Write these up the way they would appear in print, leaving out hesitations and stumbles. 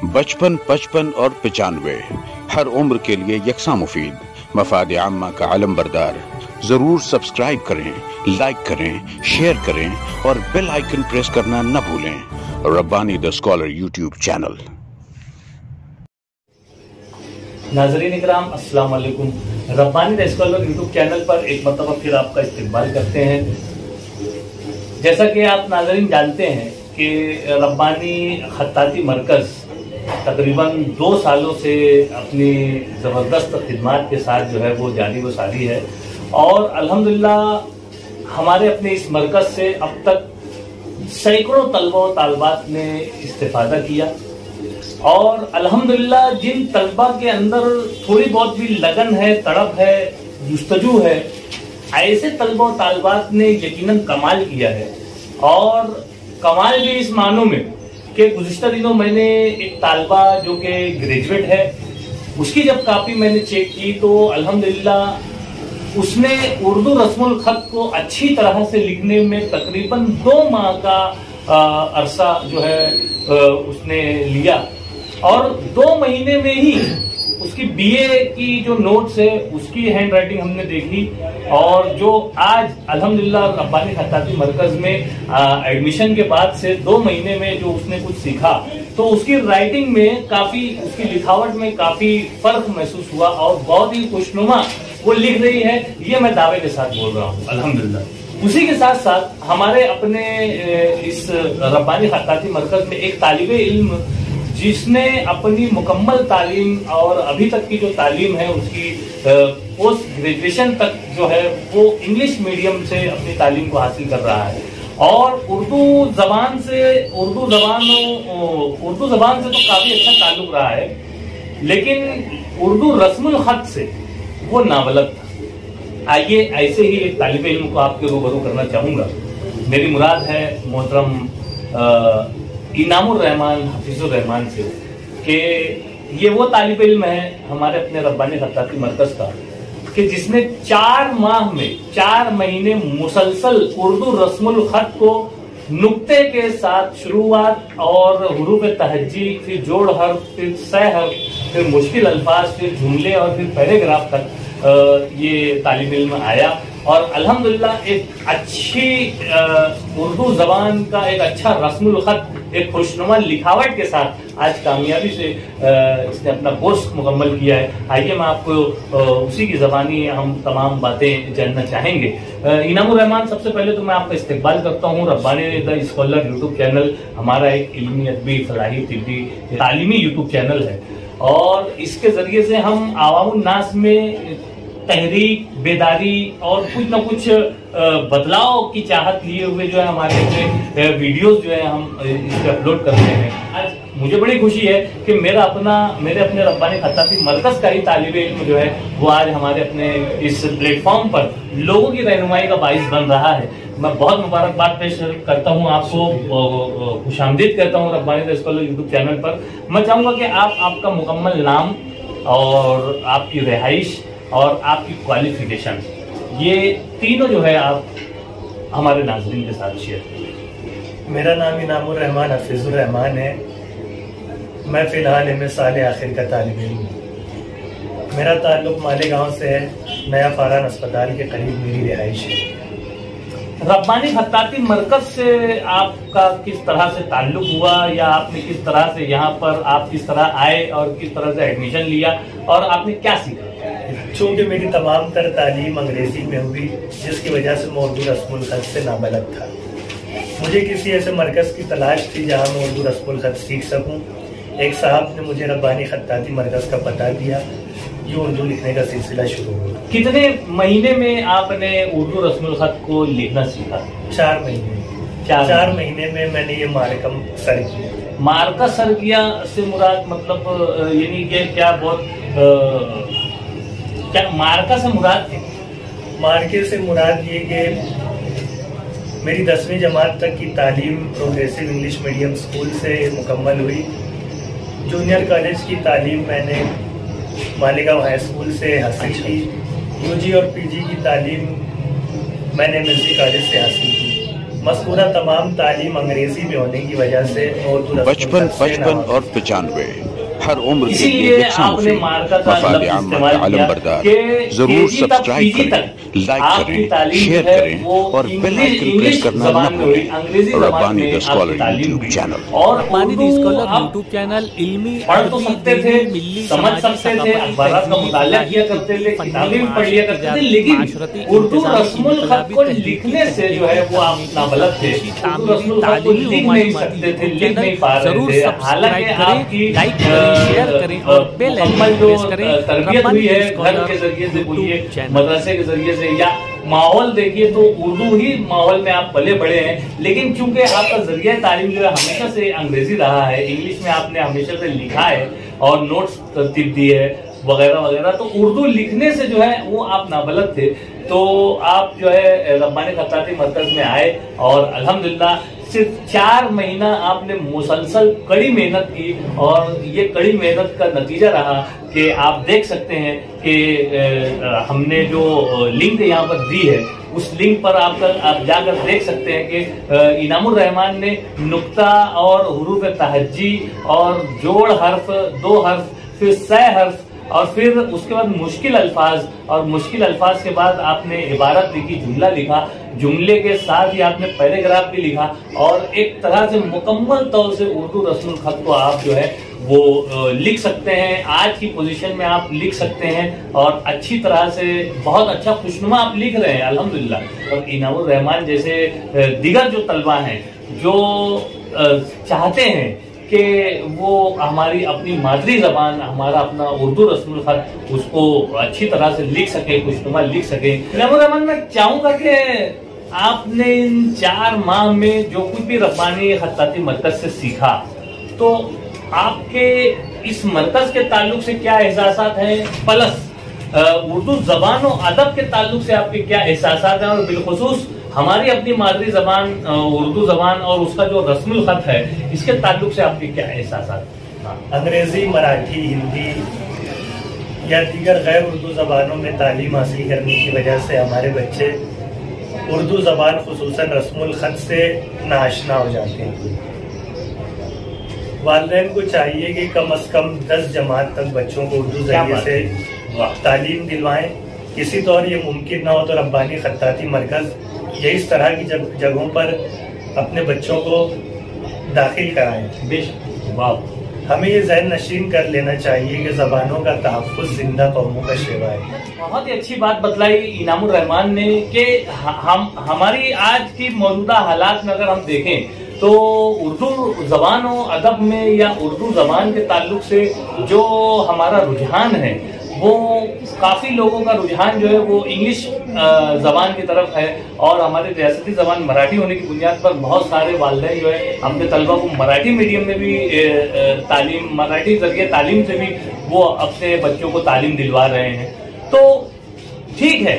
बचपन, 55 और 95 हर उम्र के लिए यकसा मुफीद। मफाद आम्मा का आलम बरदार। जरूर सब्सक्राइब करें, लाइक करें, शेयर करें और बेल आइकन प्रेस करना न भूलें। Rabbani the scholar YouTube channel. नाज़रीन इकराम, अस्सलाम वालेकुम। Rabbani the scholar YouTube channel पर एक मरतबा फिर आपका इस्तकबाल करते हैं। जैसा कि आप नाज़रीन जानते हैं कि रब्बानी खत्ताती मरकज़ तकरीबन 2 सालों से अपनी ज़बरदस्त खिदमत के साथ जो है वो जारी व सारी है और अल्हम्दुलिल्लाह हमारे अपने इस मरकज़ से अब तक सैकड़ों तलबा व तालबात ने इस्तिफ़ादा किया और अल्हम्दुलिल्लाह जिन तलबा के अंदर थोड़ी बहुत भी लगन है, तड़प है, जुस्तजू है, ऐसे तलबा व तालबात ने यकीनन कमाल किया है। और कमाल भी इस मानों में कि गुज़िश्ता दिनों मैंने एक तालबा जो कि ग्रेजुएट है उसकी जब कापी मैंने चेक की तो अल्हम्दुलिल्लाह उसने उर्दू रस्मुल खत को अच्छी तरह से लिखने में तकरीबन 2 माह का अरसा जो है उसने लिया और 2 महीने में ही उसकी बीए की जो नोट्स है उसकी हैंड राइटिंग हमने देखी और जो आज अल्हम्दुलिल्लाह रब्बानी खत्ताती मरकज में एडमिशन के बाद से 2 महीने में जो उसने कुछ सीखा तो उसकी राइटिंग में काफी, उसकी लिखावट में काफी फर्क महसूस हुआ और बहुत ही खुशनुमा वो लिख रही है। ये मैं दावे के साथ बोल रहा हूँ अल्हम्दुलिल्लाह। उसी के साथ साथ हमारे अपने इस रब्बानी खत्ताती मरकज में एक तालिबे इल्म जिसने अपनी मुकम्मल तालीम और अभी तक की जो तालीम है उसकी पोस्ट ग्रेजुएशन तक जो है वो इंग्लिश मीडियम से अपनी तालीम को हासिल कर रहा है और उर्दू जबान से तो काफी अच्छा ताल्लुक रहा है, लेकिन उर्दू रस्मुल खत से वो नाबलद था। आइए ऐसे ही एक तालिबे इल्म को आपके रूबरू करना चाहूंगा। मेरी मुराद है मोहतरम इनामुर रहमान हफीजुर रहमान से कि ये वो तालिब इल्म है हमारे अपने रब्बानी खत्ताती मरकज का कि जिसने 4 महीने मुसलसल उर्दू रस्मुल खत को नुक्ते के साथ शुरुआत और हुरूफ तहज्जी, फिर जोड़ हर्फ, फिर सह हर्फ, फिर मुश्किल अल्फाज, फिर जुमले और फिर पैराग्राफ तक ये तालिब इल्म आया और अल्हम्दुलिल्लाह एक अच्छी उर्दू जबान का एक अच्छा रस्मुल खत, एक खुशनुमा लिखावट के साथ आज कामयाबी से इसने अपना कोर्स मुकम्मल किया है। आइए मैं आपको उसी की ज़बानी हम तमाम बातें जानना चाहेंगे। इनामुर रहमान, सबसे पहले तो मैं आपका इस्तकबाल करता हूँ। Rabbani the scholar YouTube channel हमारा एक इल्मी, अदबी, फलाही, तिब्बी, तालीमी यूट्यूब चैनल है और इसके जरिए से हम आवामुन नास में तहरीक, बेदारी और कुछ न कुछ बदलाव की चाहत लिए हुए जो है हमारे वीडियोस जो है हम इस पे अपलोड करते हैं। आज मुझे बड़ी खुशी है कि मेरे अपने रब्बानी खत्ताती मरकज का ही तालिबे इल्म जो है वो आज हमारे अपने इस प्लेटफॉर्म पर लोगों की रहनुमाई का बाइस बन रहा है। मैं बहुत मुबारकबाद पेश करता हूं आपको, खुशामदीद करता हूं Rabbani the scholar YouTube channel पर। मैं चाहूंगा कि आप आपका मुकम्मल नाम और आपकी रिहाइश और आपकी क्वालिफिकेशन, ये तीनों जो है आप हमारे नाज़रीन के साथ शेयर करें। मेरा नाम इनामुर रहमान हफीजुर रहमान है। मैं फ़िलहाल एम.ए. साल आखिर का तालिब इल्म हूँ। मेरा ताल्लुक मालेगांव से है। नया फारान अस्पताल के करीब मेरी रिहाइश है। रब्बानी खत्ताती मरकज से आपका किस तरह से ताल्लुक हुआ या आपने किस तरह से यहाँ पर आप किस तरह आए और किस तरह से एडमिशन लिया और आपने क्या सीखा? चूँकि मेरी तमाम तर तालीम अंग्रेज़ी में हुई जिसकी वजह से मैं उर्दू रस्मुल खत से नाबलद था। मुझे किसी ऐसे मरकज़ की तलाश थी जहाँ मैं उर्दू रस्मुल खत सीख सकूँ। एक साहब ने मुझे रब्बानी खत्ताती मरकज़ का पता दिया, ये उर्दू लिखने का सिलसिला शुरू हुआ। कितने महीने में आपने उर्दू रस्मुल खत को लिखना सीखा? 4 महीने। 4 महीने में मैंने ये मार्कम सर किया। मार्का सर किया से मुराद मतलब यानी कि क्या बहुत क्या मार्का से मुराद है? मार्के से मुराद ये कि मेरी 10वीं जमात तक की तालीम प्रोग्रेसिव इंग्लिश मीडियम स्कूल से मुकम्मल हुई। जूनियर कॉलेज की तालीम मैंने मालेगांव हाई स्कूल से हासिल की। यूजी और पीजी की तालीम मैंने एमएससी कॉलेज से हासिल की। मज़कूरा तमाम तालीम अंग्रेजी में होने की वजह से उर्दू 55 और 95 हर उम्र के लिए इसीलिए यकसां आपने मुफीद, मार्का का मफाद लफ्ज़ आम्मा इस्तेमाल का आलम किया बरदार। कि जरूर केजी तक सब्सक्राइब पीजी करें, तक लाइक आपकी करें, तालीम शेयर जो है करें वो और बेल आइकन प्रेस इंग्लिश करना न ज़बान में हुई, भूलें। अंग्रेजी ज़बान रब्बानी में द आपकी स्कॉलर तालीम यूट्यूब हुई। चैनल और रब्बानी द उर्दू स्कॉलर आप यूट्यूब चैनल इल्मी, पढ़ तो सकते थे, मिली, समझ सकते थे, अखबार का मुताला किया करते थे, किताबें भी पढ़ लिया करते थे, लेकिन उर्दू रस्मुल खत को लिखने से जो है वो आप नाबलद थे। उर्दू रस्मुल खत को लिख नहीं सकते थे, लिख नहीं पा रहे थे। हालांकि आपकी शेयर करें और बेल आइकन जो प्रेस करें। तरबियत हुई है घर के जरिए से, बोलिए मदरसे के जरिए से, या माहौल देखिए तो उर्दू ही माहौल में आप पले बड़े हैं, लेकिन चूंकि आपका जरिया तालीम जो है हमेशा से अंग्रेजी रहा है, इंग्लिश में आपने हमेशा से लिखा है और नोट्स तरतीब दी है वगैरह वगैरह, तो उर्दू लिखने से जो है वो आप नाबलद थे। तो आप जो है रब्बानी खत्ताती मरकज में आए और अल्हम्दुलिल्लाह सिर्फ 4 महीना आपने मुसलसल कड़ी मेहनत की और ये कड़ी मेहनत का नतीजा रहा कि आप देख सकते हैं कि हमने जो लिंक यहाँ पर दी है उस लिंक पर आप जाकर देख सकते हैं कि इनामुर रहमान ने नुक्ता और हुरूफ तहज्जी और जोड़ हर्फ, 2 हर्फ, फिर सह हर्फ और फिर उसके बाद मुश्किल अल्फाज, और मुश्किल अल्फाज के बाद आपने इबारत लिखी, जुमला लिखा, जुमले के साथ ही आपने पैराग्राफ भी लिखा और एक तरह से मुकम्मल तौर से उर्दू रस्मुल खत को आप जो है वो लिख सकते हैं। आज की पोजीशन में आप लिख सकते हैं और अच्छी तरह से बहुत अच्छा खुशनुमा आप लिख रहे हैं अल्हम्दुलिल्लाह। और इनामुर रहमान जैसे दिगर जो तलबा हैं जो चाहते हैं कि वो हमारी अपनी मादरी जबान, हमारा अपना उर्दू रस्मुल खत उसको अच्छी तरह से लिख सके, खुशनुमा लिख सके। इनामुर रहमान मैं चाहूंगा कि आपने इन 4 माह में जो कुछ भी रब्बानी खत्ताती मरकज से सीखा, तो आपके इस मरकज के ताल्लुक से क्या एहसासात हैं, प्लस उर्दू जबान और अदब के ताल्लुक से आपके क्या एहसासात हैं, और बिलखुसूस हमारी अपनी मादरी जबान उर्दू जबान और उसका जो रस्मुल खत है इसके ताल्लुक से आपके क्या एहसासात हैं? अंग्रेजी, मराठी, हिंदी या दीगर गैर उर्दू ज़बानों में तालीम हासिल करने की वजह से हमारे बच्चे उर्दू ज़बान खुसूसन रस्मुल खत से नाआशना हो जाते हैं। वालिदैन को चाहिए कि कम से कम 10 जमात तक बच्चों को उर्दू जरिए से तालीम दिलवाएं। किसी तौर ये मुमकिन ना हो तो रब्बानी खत्ताती मरकज या इस तरह की जगहों पर अपने बच्चों को दाखिल कराएं। हमें ये ज़हन नशीन कर लेना चाहिए कि ज़बानों का तहफ़्फ़ुज़ जिंदा कौमों का शेवा है। बहुत ही अच्छी बात बतलाई इनामुर रहमान ने कि हमारी आज की मौजूदा हालात में अगर हम देखें तो उर्दू ज़बान और अदब में या उर्दू ज़बान के ताल्लुक से जो हमारा रुझान है वो काफ़ी लोगों का रुझान जो है वो इंग्लिश ज़बान की तरफ है, और हमारे रियासती ज़बान मराठी होने की बुनियाद पर बहुत सारे वालिदैन जो है अपने तलबा को मराठी मीडियम में भी तालीम, मराठी जरिए तालीम से भी वो अपने बच्चों को तालीम दिलवा रहे हैं। तो ठीक है,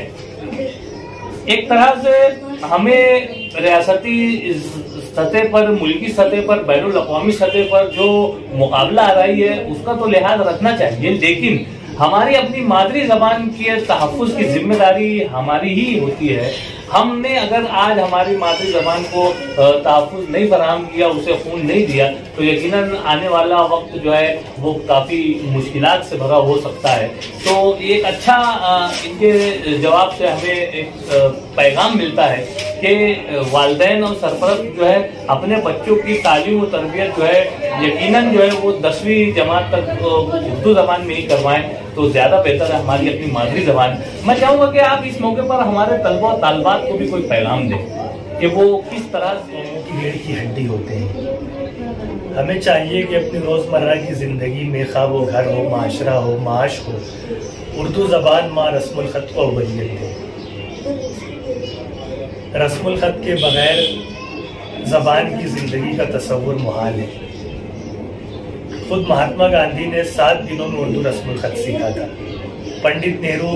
एक तरह से हमें रियासती सतह पर, मुल्की सतह पर, बैनुल अक़वामी सतह पर जो मुकाबला आ रही है उसका तो लिहाज रखना चाहिए, लेकिन हमारी अपनी मादरी जबान के तहफ़्फ़ुज़ की जिम्मेदारी हमारी ही होती है। हमने अगर आज हमारी मादरी जबान को तहफ़्फ़ुज़ नहीं फराहम किया, उसे खून नहीं दिया, तो यकीनन आने वाला वक्त जो है वो काफ़ी मुश्किलात से भरा हो सकता है। तो एक अच्छा इनके जवाब से हमें एक पैगाम मिलता है कि वालिदैन और सरपरस्त जो है अपने बच्चों की तालीम और तरबियत जो है यकीनन जो है वो 10वीं जमात तक उर्दू ज़बान में ही करवाएं तो ज़्यादा बेहतर है, हमारी अपनी मादरी ज़बान। मैं चाहूँगा कि आप इस मौके पर हमारे तलबा और तालबात को भी कोई पैगाम दें कि वो किस तरह से की रीढ़ की हड्डी होते हैं। हमें चाहिए कि अपनी रोज़मर्रा की ज़िंदगी में खा वो घर हो, माशरा हो, माश हो, उर्दू ज़बान माँ रस्मुल ख़त को अव्वलियत दे। रस्मुल ख़त के बगैर ज़बान की ज़िंदगी का तस्वुर मुहाल है। खुद महात्मा गांधी ने 7 दिनों में उर्दू रस्मुल ख़त सीखा था। पंडित नेहरू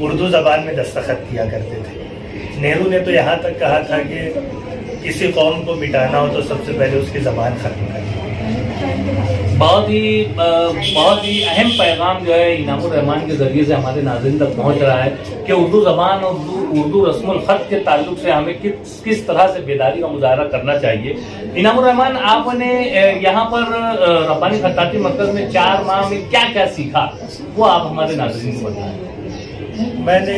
उर्दू ज़बान में दस्तखत किया करते थे। नेहरू ने तो यहाँ तक कहा था कि किसी कौम को मिटाना हो तो सबसे पहले उसकी ज़बान ख़त्म करनी। बहुत ही अहम पैगाम जो है इनामुर रहमान के जरिए से हमारे नाज़रीन तक पहुंच रहा है कि उर्दू ज़बान और उर्दू रस्मुल ख़त के ताल्लुक से हमें किस तरह से बेदारी का मुजाहरा करना चाहिए। इनामुर रहमान, आपने यहाँ पर रब्बानी खत्ताती मरकज़ में 4 माह में क्या क्या सीखा, वो आप हमारे नाज़रीन को बताएं। मैंने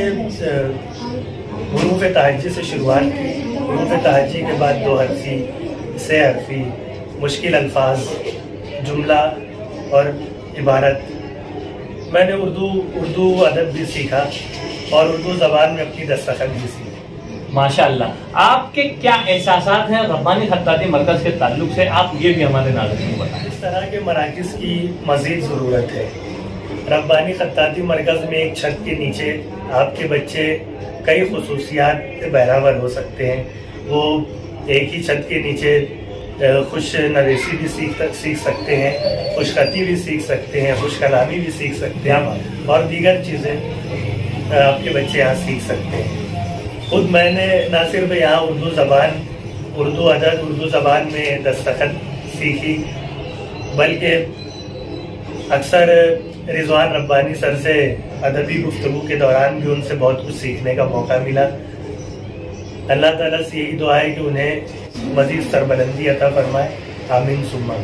हुरूफ तहज्जी से शुरुआत की। हुरूफ तहज्जी के बाद 2 हर्फी, 3 हर्फी, मुश्किल अल्फाज, जुमला और इबारत। मैंने उर्दू अदब भी सीखा और उर्दू ज़बान में अपनी दस्तखत भी सीखी। माशाअल्लाह। आपके क्या एहसासात हैं रब्बानी खत्ताती मरकज़ के ताल्लुक से, आप ये भी हमारे नाज़रीन को बताएं। इस तरह के मराकिज़ की मज़ीद ज़रूरत है। रब्बानी खत्ताती मरकज़ में एक छत के नीचे आपके बच्चे कई खुसूसियात से बहरावर हो सकते हैं। वो एक ही छत के नीचे खुश नवेसी भी सीख सकते हैं, खुशखती भी सीख सकते हैं, खुश कलामी भी सीख सकते हैं और दीगर चीज़ें आपके बच्चे यहाँ सीख सकते हैं। खुद मैंने न सिर्फ यहाँ उर्दू ज़बान, उर्दू अदब, उर्दू ज़बान में दस्तखत सीखी, बल्कि अक्सर रिजवान रब्बानी सर से अदबी गुफ्तगू के दौरान भी उनसे बहुत कुछ सीखने का मौका मिला। अल्लाह ताला से यही दुआ है कि उन्हें मज़ीद सरबलंदी अता फरमाए। आमीन सुम्मा।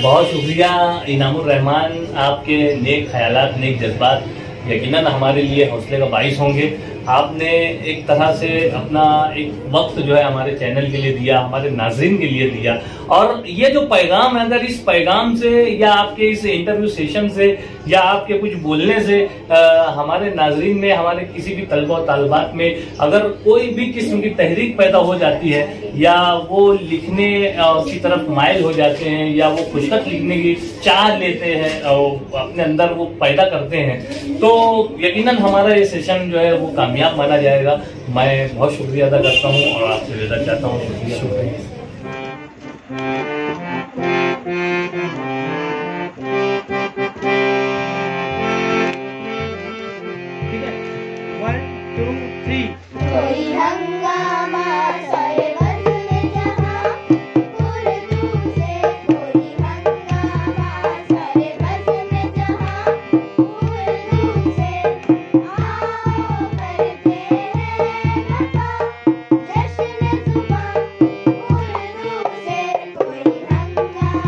बहुत शुक्रिया इनामुर रहमान, आपके नेक ख्यालात, नेक जज्बात यकीनन हमारे लिए हौसले का बाइस होंगे। आपने एक तरह से अपना एक वक्त जो है हमारे चैनल के लिए दिया, हमारे नाज़रीन के लिए दिया, और ये जो पैगाम है, अगर इस पैगाम से या आपके इस इंटरव्यू सेशन से या आपके कुछ बोलने से हमारे नाज़रीन में, हमारे किसी भी तलबा और तालिबात में अगर कोई भी किस्म की तहरीक पैदा हो जाती है या वो लिखने की तरफ माइल हो जाते हैं या वो खुशखत लिखने की चाह लेते हैं और अपने अंदर वो पैदा करते हैं, तो यकीनन हमारा ये सेशन जो है वो कामयाब माना जाएगा। मैं बहुत शुक्रिया अदा करता हूँ और आपसे विदा चाहता हूँ। शुक्रिया। कोई हंगामा सारे बदले जहां, उर्दू से कोई हंगामा सारे बदले जहां, उर्दू से आओ करते हैं वफा, जश्न जुबां, उर्दू से कोई हंगामा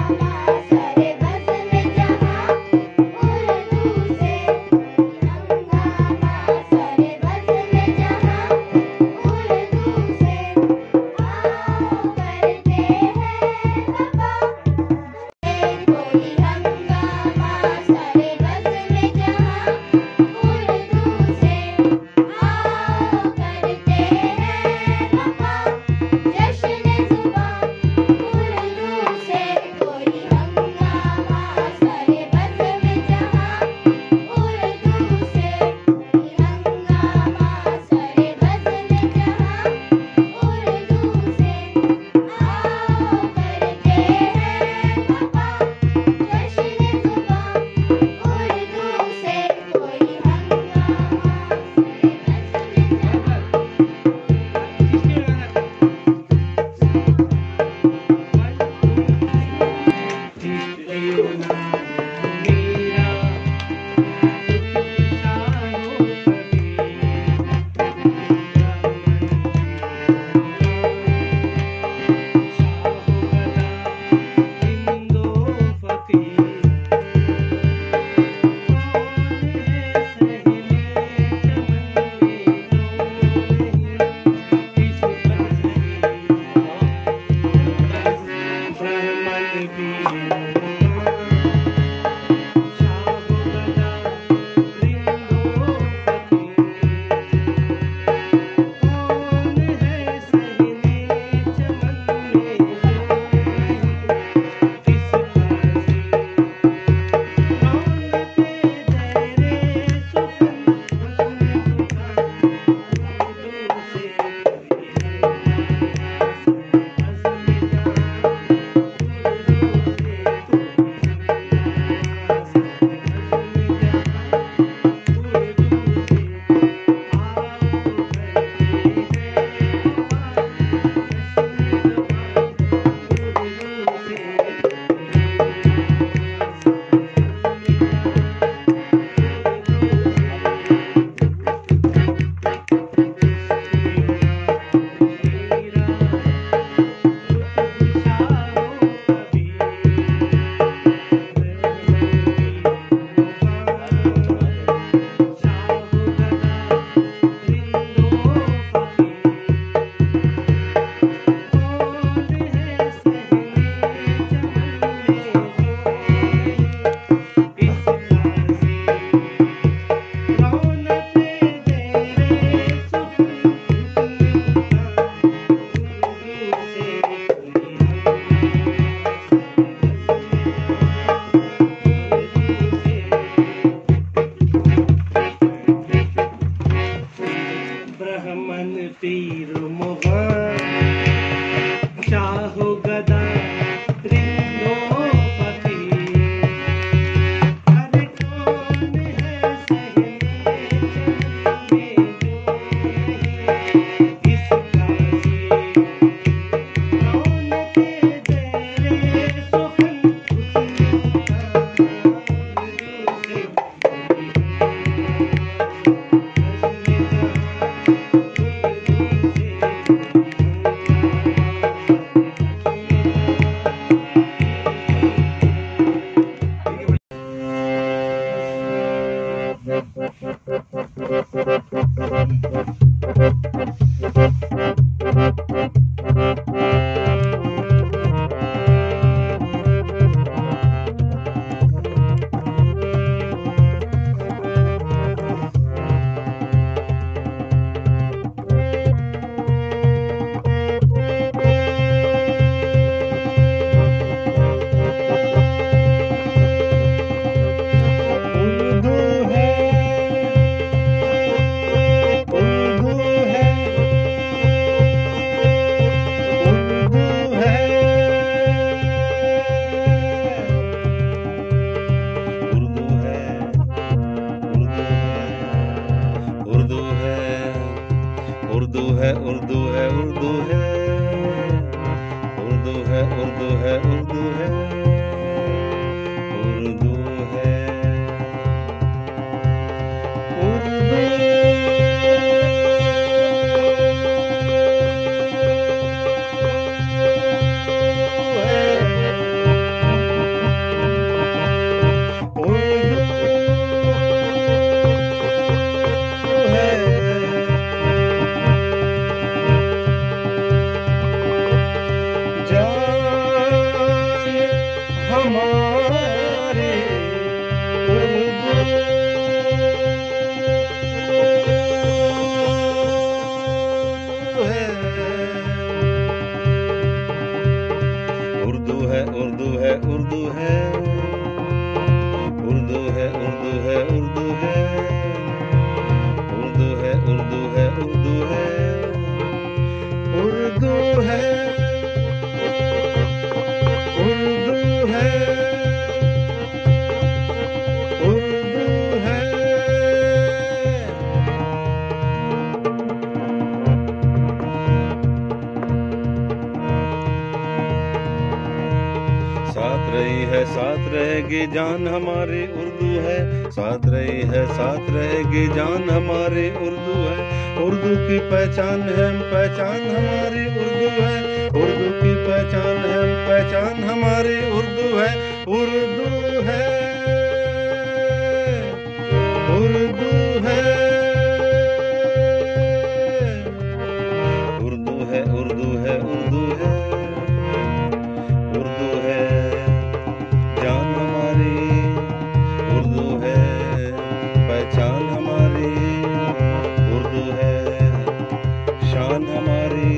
रहेगी जान हमारी उर्दू है, साथ रही है साथ रहेगी जान हमारी उर्दू है। उर्दू की पहचान है पहचान हमारी उर्दू है, उर्दू की पहचान है पहचान हमारी उर्दू है। उर्दू है उर्दू है उर्दू है उर्दू है उर्दू है उर्दू है जान हमारी, उर्दू है पहचान हमारी, उर्दू है शान हमारी,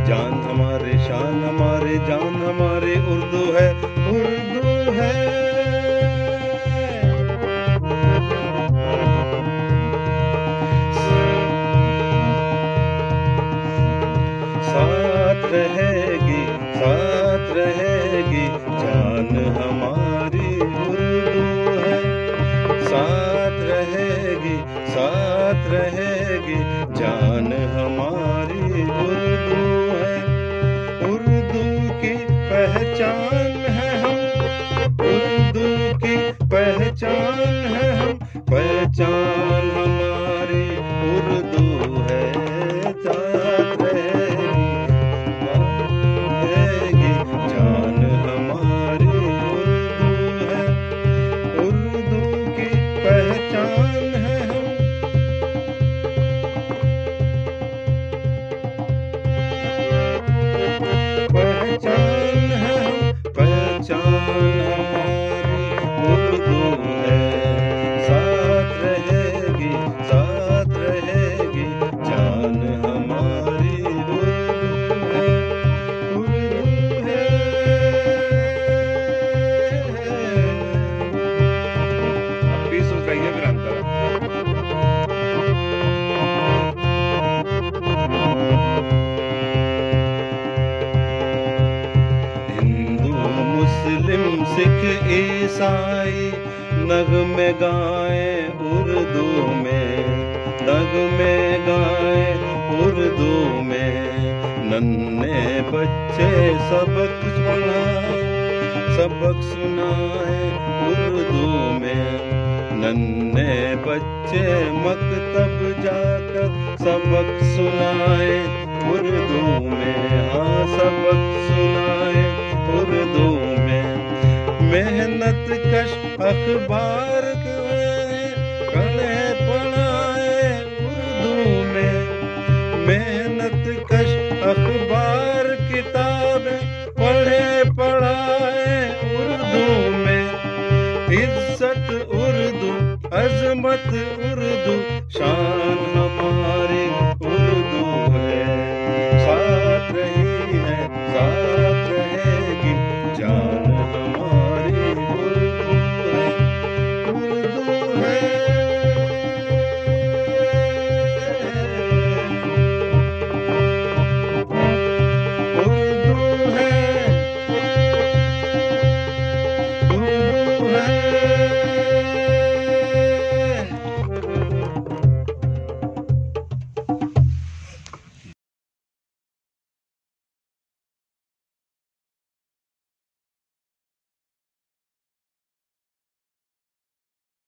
जान हमारी शान हमारी जान हमारी उर्दू है उर्दू है। साथ रहेगी जान हमारी उर्दू है, साथ रहेगी जान हमारी उर्दू है। उर्दू की पहचान है हम, उर्दू की पहचान है हम, पहचान हमारी उर्दू है। साथ रहेगी जान हमारी उर्दू है, उर्दू की पहचान है हम। पहचान है हम, पहचान हमारी उर्दू है। साथ रहेगी जान हमारी उर्दू है, उर्दू है। अब भी सोच रही है विरांता। हिंदू मुस्लिम सिख ईसाई नगमे गाए उर्दू में, नगमे गाए उर्दू में। नन्हे बच्चे सबक पढ़ाए सबक सुनाए उर्दू में, नन्हे बच्चे मकतब जाकर सबक सुनाए उर्दू में। हाँ सबक सुनाए उर्दू में। मेहनत कश अखबार कड़े पढ़ाए उर्दू में, मेहनत कश अखबार किताबें पढ़े पढ़ाए उर्दू में। इज्जत उर्दू अजमत उर्दू शान हमारी उर्दू है। साथ रही है साथ